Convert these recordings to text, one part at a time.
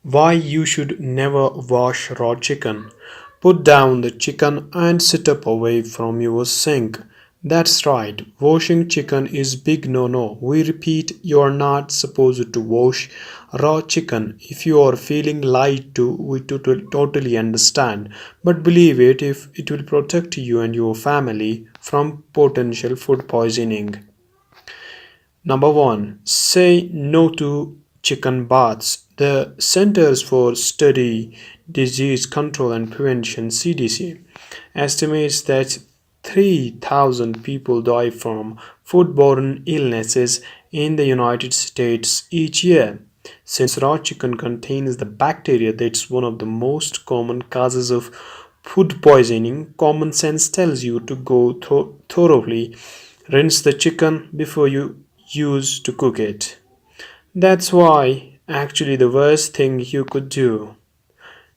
Why you should never wash raw chicken. Put down the chicken and sit up away from your sink. That's right, washing chicken is big no. We repeat, you are not supposed to wash raw chicken. If you are feeling lied to, we totally understand. But believe it, if it will protect you and your family from potential food poisoning. Number one, say no to chicken baths. The Centers for Study Disease Control and Prevention (CDC) estimates that 3,000 people die from foodborne illnesses in the United States each year. Since raw chicken contains the bacteria that's one of the most common causes of food poisoning, common sense tells you to go thoroughly rinse the chicken before you use to cook it. That's why, actually, the worst thing you could do.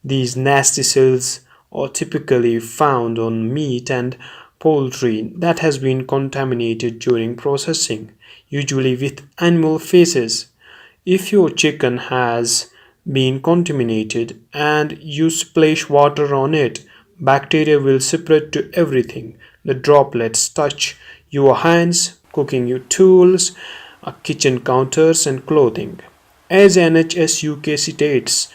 These nasty cells are typically found on meat and poultry that has been contaminated during processing, usually with animal feces. If your chicken has been contaminated and you splash water on it, bacteria will spread to everything. The droplets touch your hands, cooking utensils, kitchen counters, and clothing. As NHS UK states,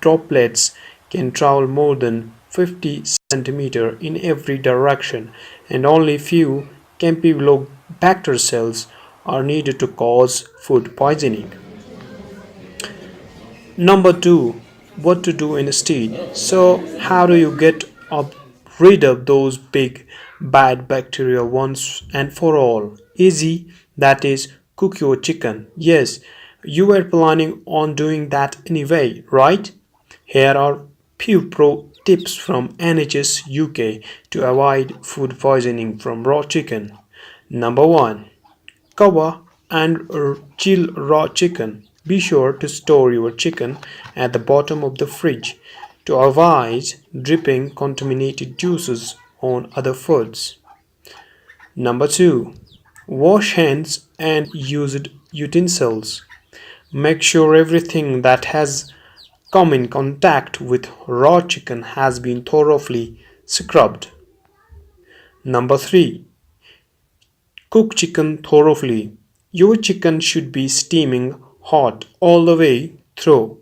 droplets can travel more than 50 centimeters in every direction, and only few Campylobacter cells are needed to cause food poisoning. Number two, what to do instead. So, how do you get rid of those big bad bacteria once and for all? Easy, that is, cook your chicken. Yes, you were planning on doing that anyway, right? Here are few pro tips from NHS UK to avoid food poisoning from raw chicken. Number 1, cover and chill raw chicken. Be sure to store your chicken at the bottom of the fridge to avoid dripping contaminated juices on other foods. Number 2, wash hands and used utensils. Make sure everything that has come in contact with raw chicken has been thoroughly scrubbed. Number 3, cook chicken thoroughly. Your chicken should be steaming hot all the way through.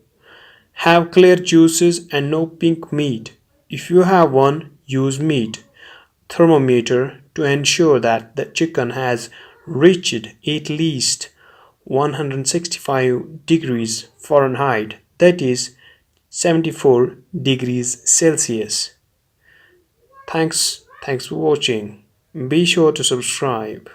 Have clear juices and no pink meat. If you have one, use meat thermometer to ensure that the chicken has reached at least 165 degrees Fahrenheit, that is 74 degrees Celsius. Thanks for watching. Be sure to subscribe.